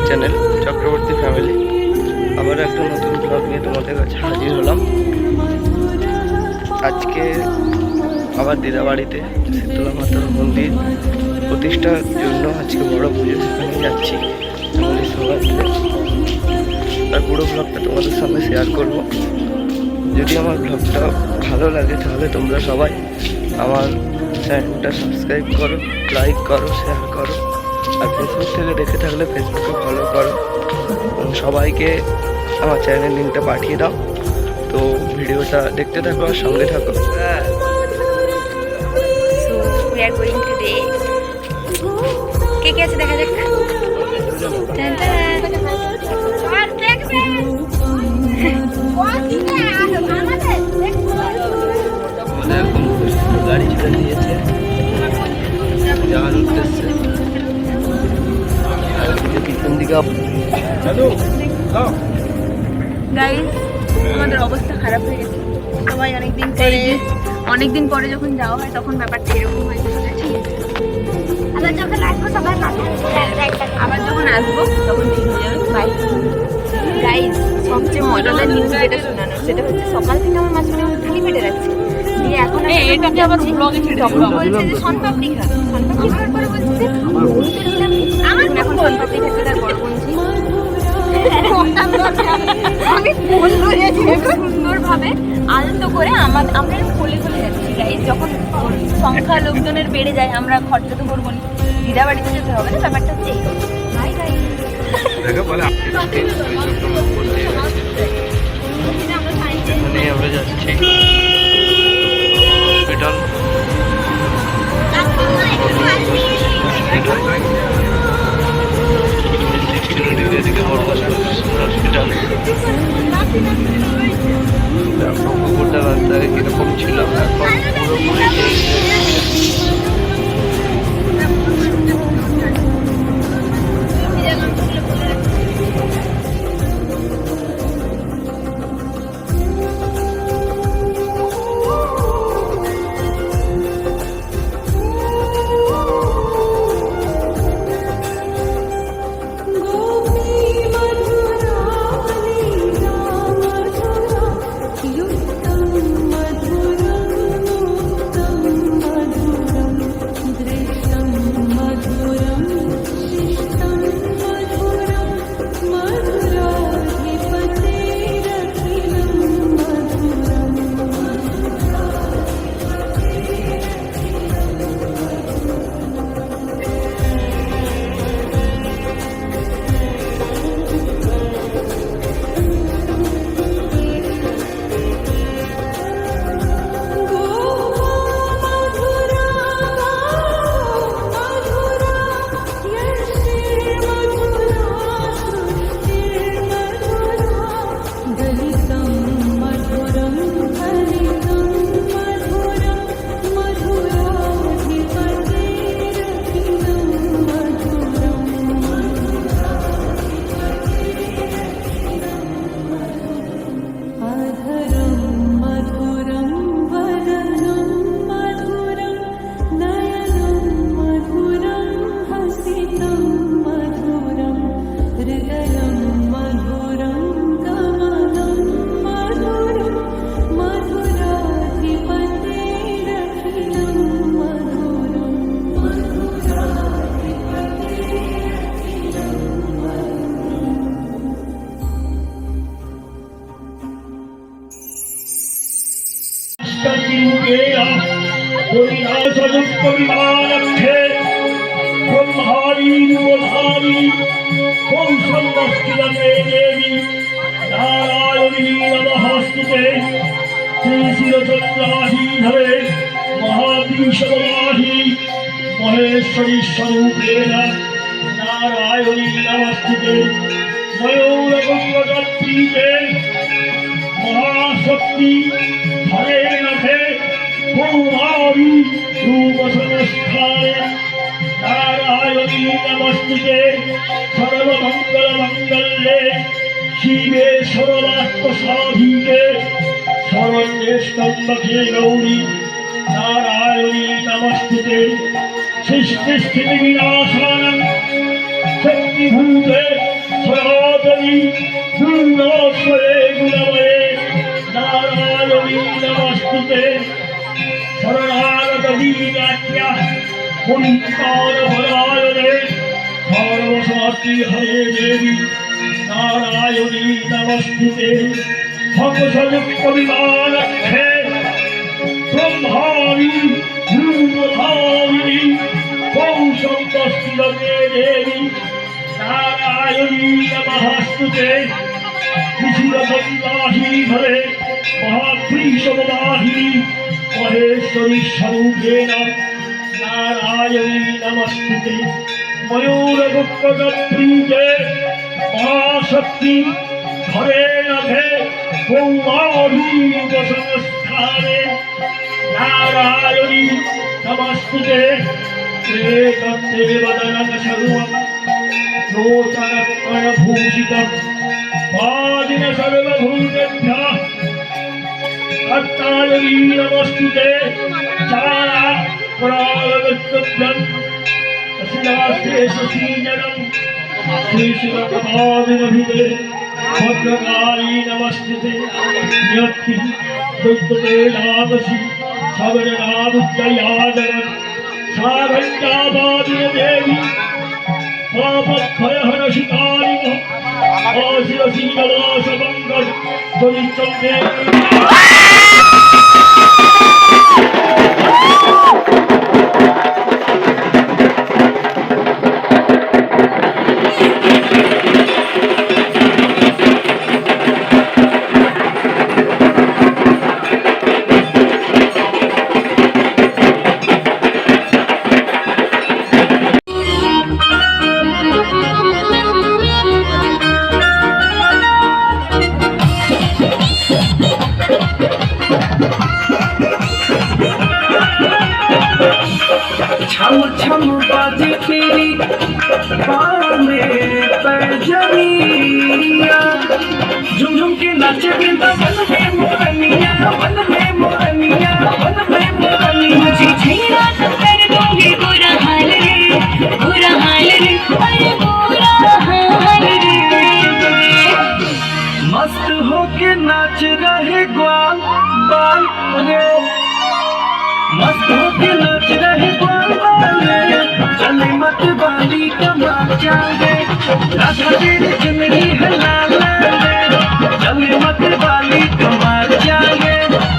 Channel Chakraborty family আবার একটা নতুন ব্লগ নিয়ে তোমাদের কাছে হাজির হলাম। আজকে আবার দিদাবাড়িতে শীতলা মাতার মন্দির প্রতিষ্ঠার জন্য আজকে বড় পুজো, সেখানে যাচ্ছি আমাদের সবাই। তার পুরো ব্লগটা তোমাদের সামনে শেয়ার করব। যদি আমার ব্লগটা ভালো লাগে তাহলে তোমরা সবাই আমার চ্যানেলটা সাবস্ক্রাইব করো, লাইক করো, শেয়ার করো। আর ফেসবুক থেকে দেখে থাকলে ফেসবুকে ফলো করো এবং সবাইকে আমার চ্যানেল লিঙ্কটা পাঠিয়ে দাও। তো ভিডিওটা দেখতে থাকো আর সঙ্গে থাকো। কে কে আছে দেখা যাক। গাড়ি ছেড়ে দিয়েছে যাওয়ার উদ্দেশ্যে। পিছন দিকে গাইস আমাদের অবস্থা খারাপ হয়ে গেছে। সবাই অনেকদিন পরে যখন যাওয়া হয় তখন ব্যাপারটা এরকম হয়। আবার যখন আসবো তখন ঠিক হয়ে যাবে। Bye guys. সবচেয়ে মজাদার নিউজ যেটা শোনানো সেটা হচ্ছে সকাল থেকে আমার মাঝখানে খালি পেটে যাচ্ছে। দিয়ে এখন এটাকে আবার ব্লগে ছেড়ে দিল। বলছে যে সনপাপড়ি খা। সনপাপড়ি খাওয়ার পরে বলছে আমার এখন সনপাপড়ি খেতে তার বড় বলছি আমি সুন্দরভাবে আলতো করে আমরা কোলে কোলে যাচ্ছি। গাইস যখন সংখ্যা লোকজনের বেড়ে যায় আমরা খরচা তো করবো না, দিদা বাড়িতে যেতে হবে না। ব্যাপারটা হচ্ছে এই। হাই গাইস আমরা যাচ্ছি হসপিটাল। হসপিটাল কুকুরটা রাস্তায় কিরকম ছিল এখন পুরোপুরি विमानक्षे ब्रह्माणी रूपधारी कौशलमस्किलते देवी नारायणी नमस्ते श्रीशिरचन्द्राधीधरे महावीशवाही महेश्वरी स्वरूपेण नारायणी नमस्ते मयूरगङ्गप्रीते महाशक्ति हरे नखे कौमारी रूपसंस्थाय नारायणी नमस्ते सर्वमङ्गलमङ्गल्ये शिवे सर्वात्मसाधिके शरण्येष्टम्बके गौरी नारायणी नमस्ते सृष्टिस्थितिविनाशानं शक्तिभूते सनातनी दुर्गाश्वरे गुणमये नारायणी नमस्ते शरणागतदीनाट्या पुण्यकालफलायने सर्वसात्रि हरे देवी नारायणी नमस्ते हंसयुक्तविमानक्षे ब्रह्माणी रूपधारिणी कौशलमस्किलते देवी नारायणी नमस्ते विशिरचन्द्राधीधरे महाप्रीशमवाहिनी महेश्वरी स्वरूपेण नारायणी नमस्ते मयूरगुप्तप्रीते महाशक्ति हरे नखे कौमारी उपसंस्थाने नारायणी नमस्ते एकदेवदनं सर्वं लोचनकणभूषितं पादिन सर्वभूतेभ्यः अट्टायणी नमस्ते चारा प्रागतभ्यं शिलास्ते शशीजनं श्रीशिवप्रभादिनभिते भद्रकाली नमस्ते नियति दुर्गते नामसि सबरनामुज्जयाजगन् सागञ्जाबादिन देवी पापभयहरशिकारिणः आशिरसीनवासमङ्गल दलितं देवी छम छम बाजे तेरी बाहों में पैजनिया झुम झुम के नाचे बिंदा वन में मोरनिया वन में मोरनिया वन में मोरनिया मुझे छेड़ा तो कर दूंगी बुरा हाल रे अरे बुरा हाल रे मस्त होके नाच रहे ग्वाल बाल रे मस्त होके नाच रहे ग्वाल बाल रे चले मत बाली कमाल जाए राधा तेरी जिंदगी है लाल रे चले मत बाली कमाल जाए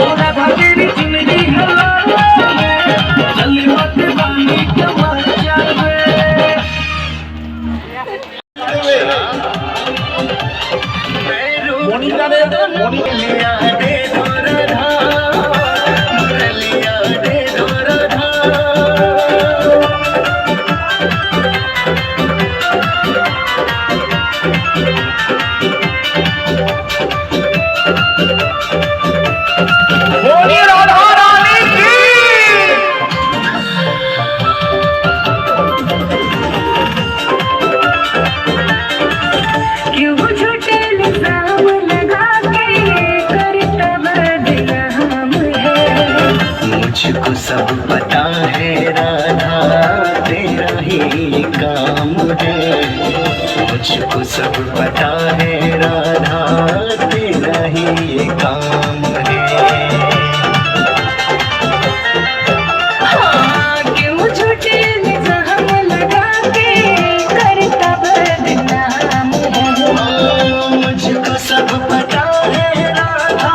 ओ राधा तेरी जिंदगी है लाल रे चले मत बाली कमाल जाए मुझको सब पता है राधा तेरा ही काम है मुझको सब पता है राधा तेरा ही काम है क्यों झूठे इल्जाम लगा के करता बदनाम है मुझको सब पता है राधा